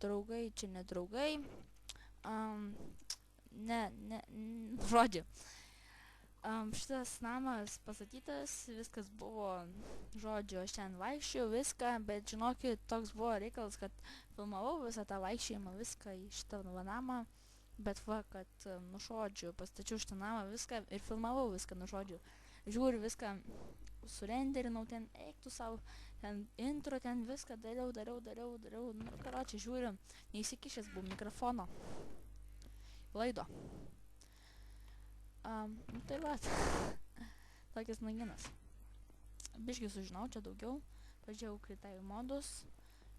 draugai, čia ne draugai. Žodžiu. Šitas namas pastatytas, viskas buvo, žodžiu, aš ten vaikščiau viską, bet žinokit, toks buvo reikalas, kad filmavau visą tą vaikščiojimą, viską į šitą namą, bet va, kad, žodžiu, pastačiau šitą namą viską ir filmavau viską, žodžiu. Žiūriu viską, surenderinau ten, eik tu savo, ten intro, ten viską dariau, karočią, žiūriu, neįsikišęs buvau mikrofono laido. Tai va, tokias naujienas. Biškai sužinau čia daugiau, pažiūrėjau kritai modus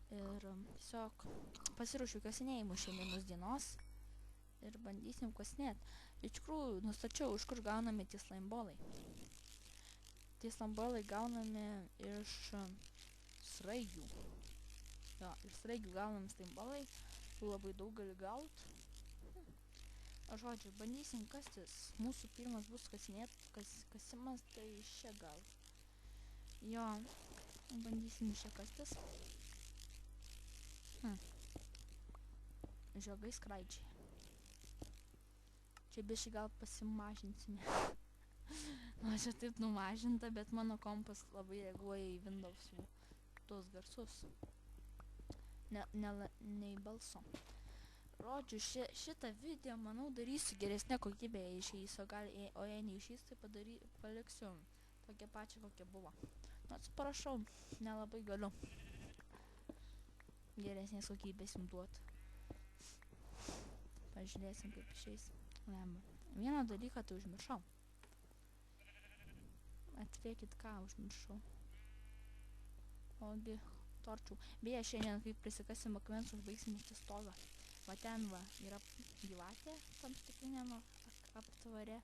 ir tiesiog pasiruošiu kasinėjimų šiandienos dienos ir bandysim kasinėt. Iš tikrųjų, nustačiau, iš kur gaunami tie slaimbolai. Tie slaimbolai gaunami iš sraigių. Jo, iš sraigių gaunami slaimbolai, labai daug gali gaut. Žodžiu, bandysim kastis. Mūsų pirmas bus kasimas, tai šia gal. Jo, bandysim šia kastis. Žiogai skraidžiai. Čia biškai gal pasimažinsime. Čia taip numažinta, bet mano kompas labai reaguoja į Windows tuos garsus. Ne į balso. Žodžiu, šitą video, manau, darysiu geresnę kokybę išeis, o jei neišeis, tai paliksiu tokią pačią, kokia buvo. Nu, atsiprašau, nelabai galiu geresnės kokybės jums duoti. Pažiūrėsim, kaip išeis. Vieną dalyką tai užmiršau. Atvėkit, ką užmiršau. Ogi, torčių. Beje, šiandien, kai prisikasim akmens, užbaigsim šitą stogą. Va ten va, yra gyvatė tam stikliniam aptvare.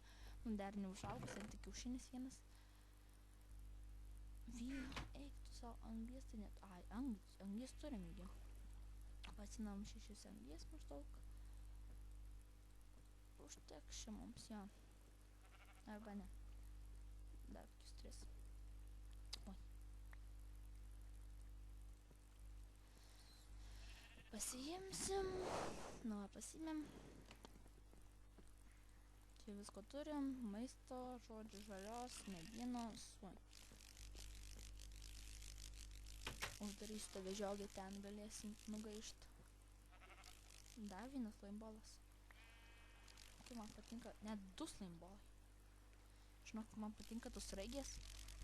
Dar neužaugus, ten tik kiaušinis vienas. Eik tu savo anglies, tai net... Ai, anglies turim įgi. Pasinam 6 anglies maždaug. Užteks čia mums, jo. Arba ne. Dar kokius 3. Oi. Pasiimsim. Nu, pasiimėm. Čia visko turim. Maisto, žodžiu, žalios, medienos. Uždarysiu tą vežiogį, ten galėsim nugaišti. Dar vienas slaimbolas. Kaip man patinka, net 2 slaimbolai. Žinok, man patinka tos raigės.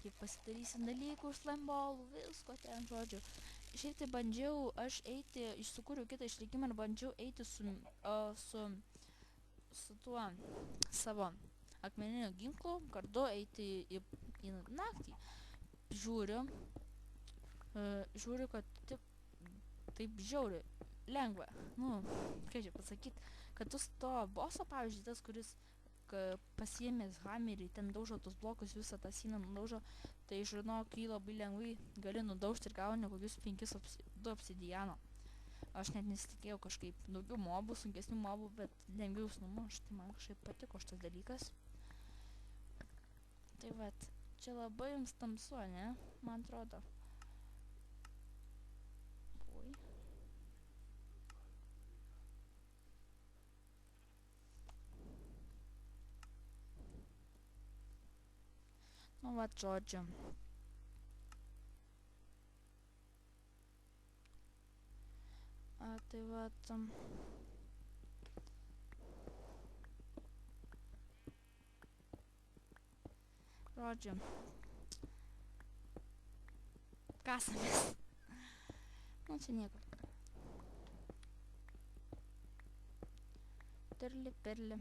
Kaip pasidarysim dalykų už slaimbolų, visko ten, žodžiu. Šiaip tai bandžiau aš eiti, išsukūriau kitą išlikimą ir bandžiau eiti su tuo savo akmeniniu ginklu, kartu eiti į naktį. Žiūriu, kad taip žiauriai, lengva, nu, kaip čia pasakyt, kad tu to boso, pavyzdžiui, tas, kuris pasiėmęs hamerį, ten daužo tos blokus, visą tą sieną nudaužo, tai žinok, jį labai lengvai gali nudaužti ir gauni kokius 2 obsidiano. Aš net nesitikėjau kažkaip daugiau mobų, sunkesnių mobų, bet lengviau numušti, tai man kažkaip patiko šitas dalykas. Tai vat, čia labai jums tamsu, ne? Man atrodo. Oi. Nu, vat, žodžiu. Tai vat... Žodžiu. Kasamės. Nu, čia nieko. Turli, perli.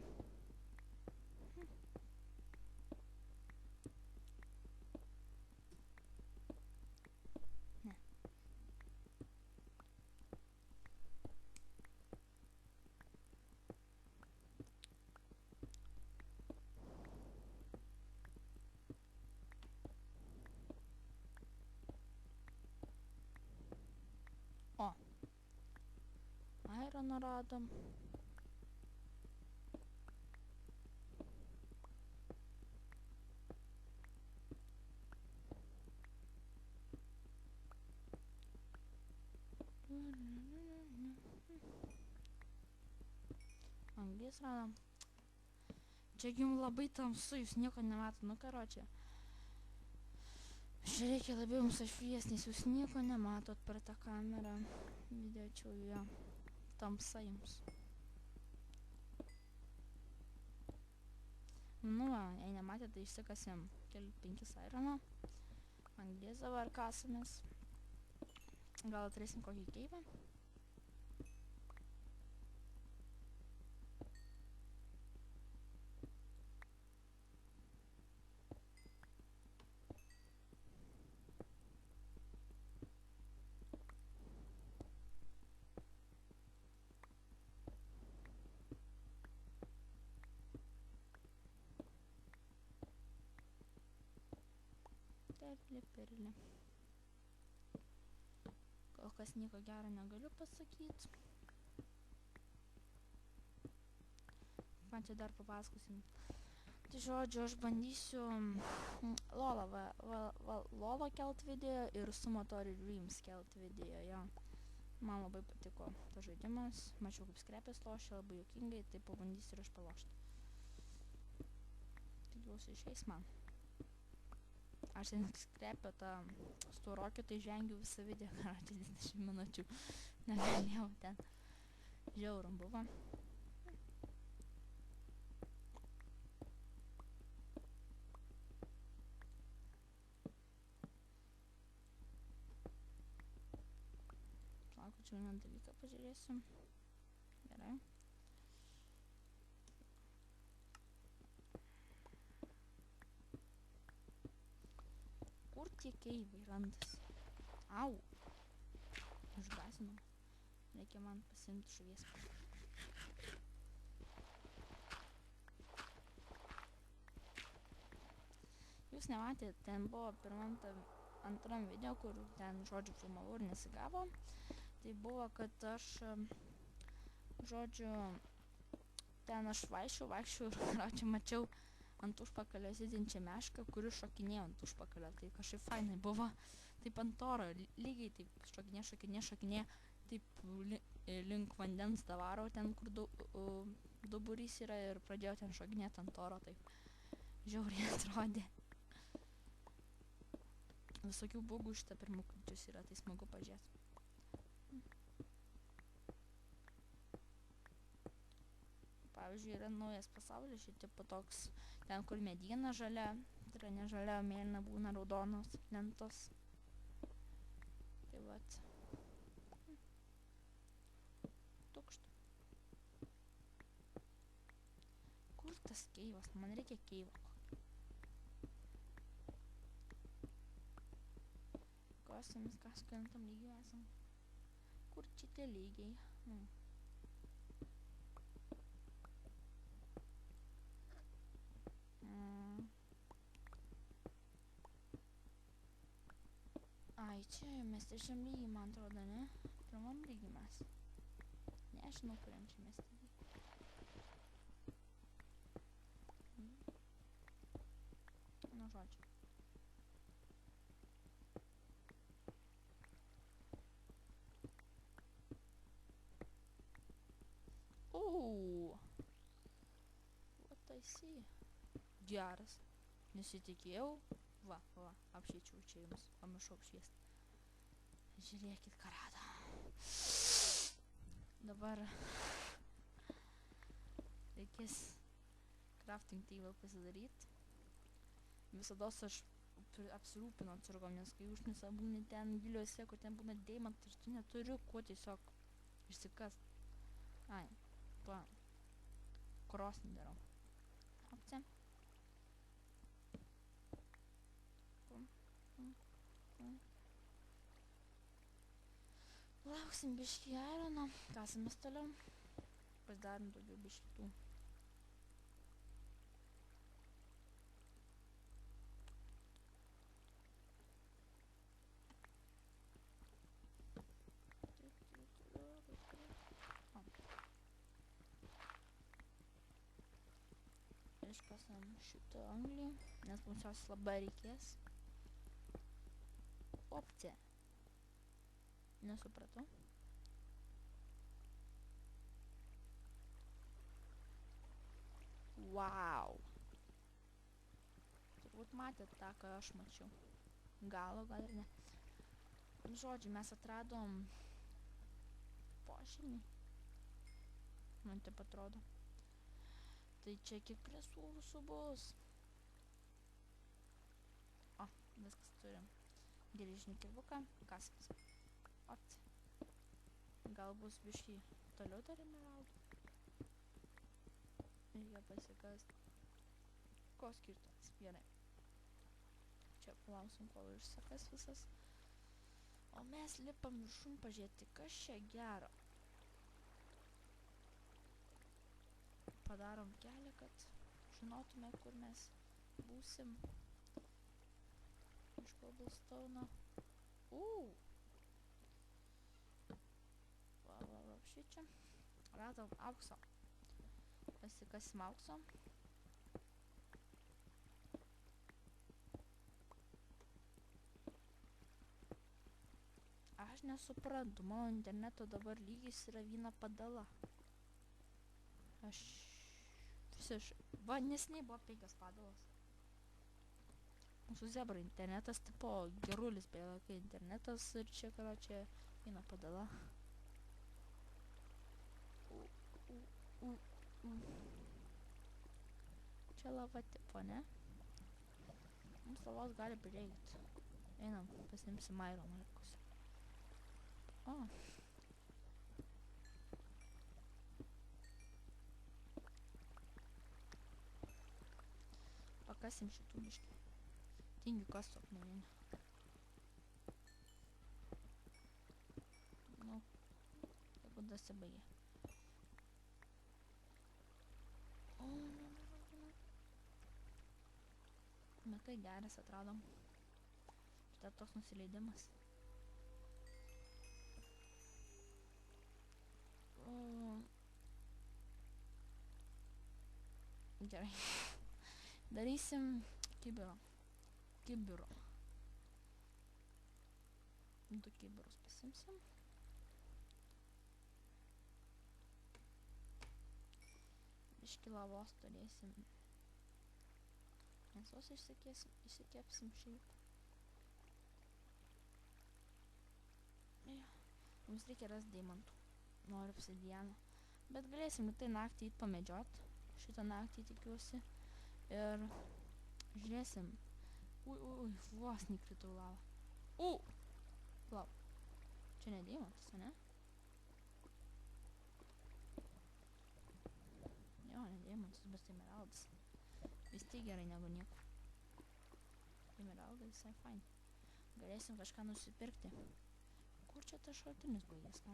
O. Aironą radom. gaisrą. Čia jums labai tamsu, jūs nieko nematot, nu karočią. Čia reikia labiau jums apšviesti, nes jūs nieko nematot per tą kamerą. Video čia jo tamsa jums. Nu, jei nematėte, tai išsikasėm 5 ironą. Anglies dabar kasamės. Gal atraisim kokį keivę. Perlė. Kol kas nieko gero negaliu pasakyti. Man čia dar papasakosim. Tai žodžiu, aš bandysiu Lolo kelt video ir Sumotori Dreams kelt video, jo. Man labai patiko tas žaidimas. Mačiau, kaip skrepės lošia, labai juokingai, tai pabandysiu ir aš palošti. Tikiuosi išeis man. Aš ten skrepio tą storokį, tai žengiu visą video, karočią 20 minučių. Negalėjau ten. Žiaurum buvo. Laukiu, čia vieną dalyką pažiūrėsiu. Gerai. Kur tie keivai randas? Au! Užgasinau. Reikia man pasiimti šuvies. Jūs nematėte, ten buvo antram video, kur ten žodžiu filmavau ir nesigavo. Tai buvo, kad aš žodžiu ten aš vaikščiau ir čia mačiau ant užpakalio sėdinčią mešką, kuri šokinėjo ant užpakalio. Tai kažkaip fainai buvo. Taip ant oro, lygiai taip šokinė, taip link vandens davaro, ten kur duburys yra ir pradėjau ten šokinėti ant oro, taip žiauriai atrodė. Visokių bugų šitą pirmukličius yra, tai smagu pažiūrėti. Pavyzdžiui, yra naujas pasaulis, šitie toks, ten kur mediena žalia, tai yra ne žalia, mėlyna būna raudonos lentos. Tai vat. Tukšta. Kur tas keivas? Man reikia keivo. Kosimės, kas krentam lygiai esam. Kur čia tie lygiai? Ai, čia mes trečiam lygiai, man atrodo, ne? Pirmam lygiai mes. Nežinau, kuriam čia mes lygiai. Nu, žodžiu. What I see? Geras. Nesitikėjau. Va, apšviečiau čia jums. Pamiršau apšviesti. Žiūrėkit, ką rado. Dabar reikės crafting table pasidaryti. Visados aš apsirūpinu atsargom, nes kai užnisa būni ten giliuose, kur ten būna deimantai, ir tu neturiu kuo tiesiog išsikast. Ai, tuo krosnį darau. Opcija. Lauksim biškį irono, kasamės toliau, pasidarim daugiau biškitų. Iškasam šitą anglį, nes mums jos labai reikės. Opcija. Nesupratau. Wow. Turbūt matėt tą, ką aš mačiau. Gal ir ne. Žodžiu, mes atradom požemį. Man taip atrodo. Tai čia kiek resursų bus. O, viskas turim. Geležinį kirvuką, kaskas. Ot. Gal bus biškį toliau dar emeraldų. Reikia pasikast. Ko skirtumas? Gerai. Čia palausim, kol išsakas visas. O mes lipam viršun pažiūrėti, kas čia gero. Padarom kelią, kad žinotume, kur mes būsim. Iš cobblestone'o. Va, šičia. Radom aukso. Pasikasim aukso. Aš nesuprantu, mano interneto dabar lygis yra viena padala. Aš visiškai... Va, nesiniai buvo 5 padalos. Mūsų zebra internetas, tipo gerulis, beje, kai internetas ir čia, karočią, viena padala. Čia lava tipo, ne? Mums lavos gali prireikti. Einam, pasimsim iron markus. O. Pakasim šitų biškį. Tingiu kasto akmeninį. Nu, jeigu dasibaigė. O, metai geras atradom. Štai toks nusileidimas. Gerai. Darysim kibiro. 2 kibirus pasimsim. Biškį lavos turėsim. Mėsos išsikepsim šiaip. Mums reikia rasti deimantų. Noriu obsidianą. Bet galėsim tai naktį eit pamedžiot. Šitą naktį tikiuosi. Ir žiūrėsim. Ui, vos nekritau lavą. Lauk. Čia ne deimantas, ne? Jo, ne deimantas, bet emeraldas. Vis tiek gerai negu nieko. Emeraldai visai fain. Galėsim kažką nusipirkti. Kur čia tas šaltinis baigės, ką?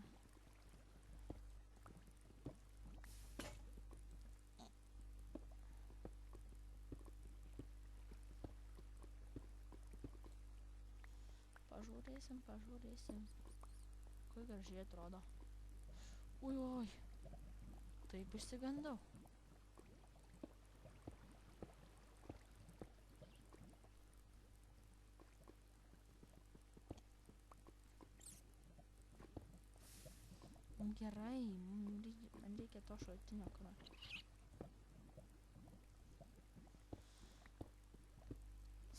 Pažiūrėsim. Kaip gražiai atrodo. Ui. Taip išsigandau. Gerai, man reikia to šaltinio, kad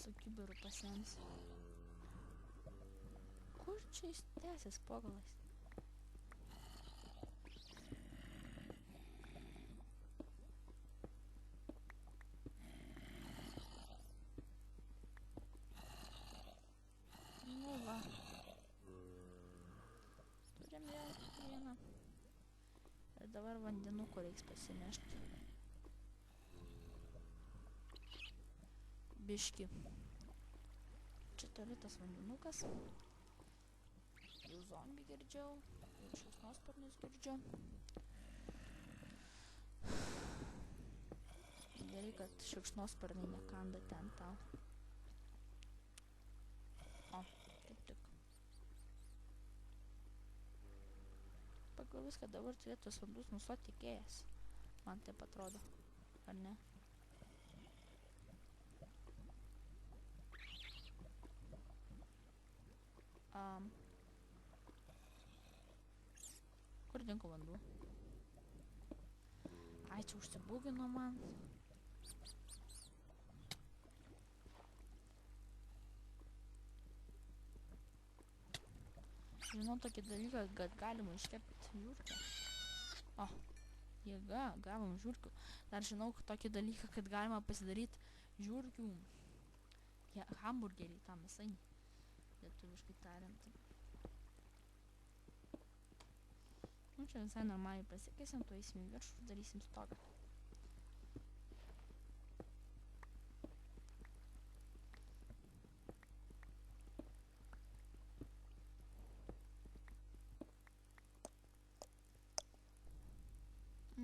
su kibiru pasems. Kur čia jis tęsis pogalais? Nu va. Turim vieną. Ir dabar vandenuko reiks pasinešti. Biški. Čia toli tas vandenukas. Jau zombį girdžiau. Ir šikšnosparnius girdžiau. Gerai, kad šikšnosparniai nekanda ten tau. O, kaip tik. Pagal viską dabar turėtų vandus nustoti tekėjęs. Man taip atrodo. Ar ne? Kur dinko vanduo? Ai, čia užsibūgino man. Žinau tokį dalyką, kad galima iškepti žiurkę. O, jėga, gavom žiurkių. Dar žinau tokį dalyką, kad galima pasidaryti žiurkių hamburgerį, tam visai lietuviškai tariant. Nu, čia visai normaliai pasikėsim, tu eisim į viršų, darysim stogą.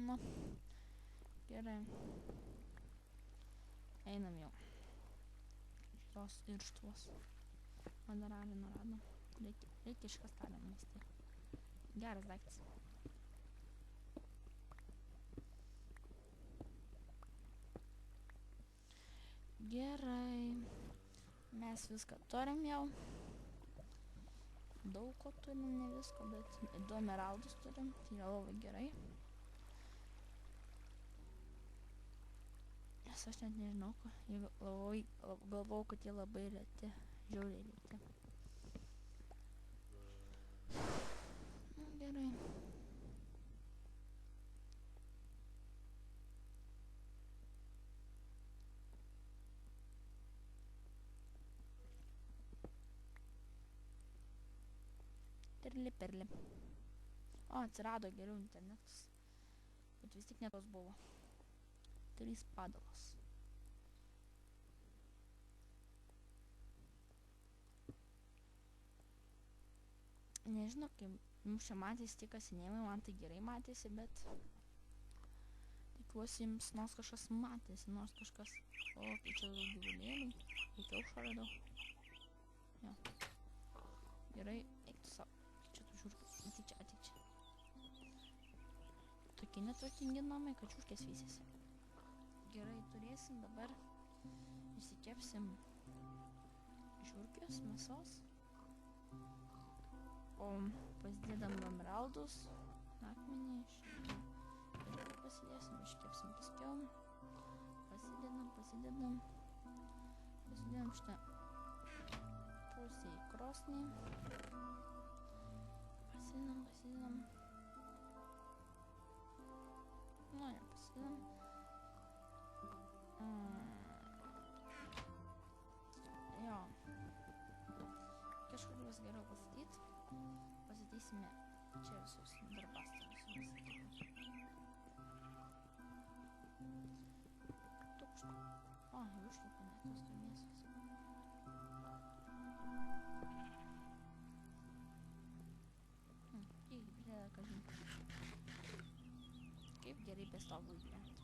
Nu, gerai. Einam jau. Šitos irštvos. Madaralį nuradom. Reikia iškas talę mesti. Geras daiktas. Gerai. Mes viską turim jau. Daug ko turim, ne visko, bet 2 emeraldus turim. Tai yra labai gerai. Nes aš net nežinau, galvojau, kad jie labai reti, žiauriai reti. Nu, gerai. Perli. O, atsirado geriau internetas. Bet vis tik netos buvo. 3 padalos. Nežinau, kaip mums čia matėsi tie kasinėjimai, man tai gerai matėsi, bet tikiuosi jums nors kažkas matėsi, nors kažkas. O, tai čia daug gyvulėlių, reikia aušą radau. Jo. Gerai, eik tu savo. Čia tu žiūrkai, atik čia. Tokie netvarkingi namai, kad žiūrkės vysiasi. Gerai, turėsim dabar, išsikepsim žiurkės, mėsos, o pasidėdam emeraldus, akmenį, irgi pasidėsim, iškepsim paskiau, pasidėdam šitą pusę į krosnį, pasidėdam, nu, nepasidėdam. Jo. Kažkur juos geriau pastatyti. Pastatysime čia visus darbasterius. Tukštų. O, jau užlipame tos mėsos. Kiek prideda, kažin. Kaip gerai be stogų gyventi.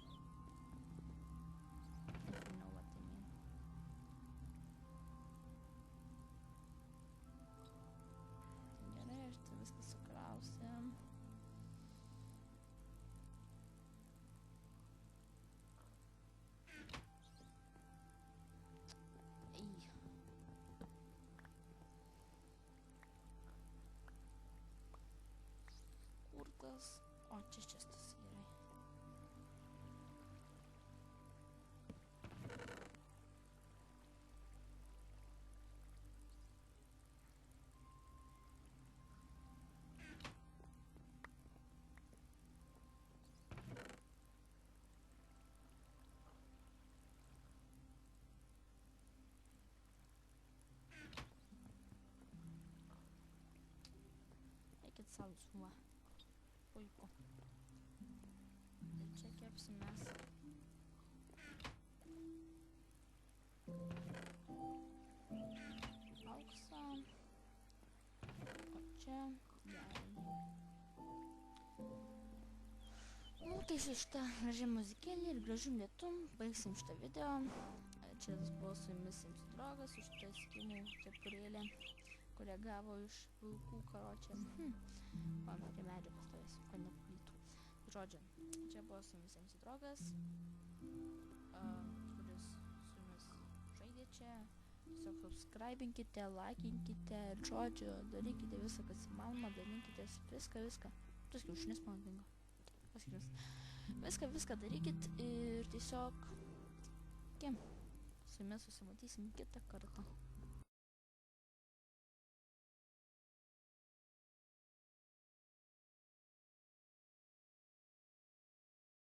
Viskas sukrausim. Kur tas? O, čia čestas gerai. Eikit salus, va. Puiku. Ir čia kepsim mes. Auksą. O čia gerai. Nu, tai su šitą gražią muzikėlį ir gražių lietum baigsim šitą video. Čia buvo su jumis Drogas, už šitą skinų kepurėlę, kurią gavo iš vilkų karočią. Man prie medžio pastovėsiu, kad neplytų. Žodžiu, čia buvo su jumis Drogas, kuris su jumis žaidė čia. Tiesiog subscribinkite, laikinkite, žodžiu, darykite visą, kas įmanoma, dalinkitės, viską. Tas kiaušinis man dingo. Viską darykit ir tiesiog su jumis susimatysim kitą kartą.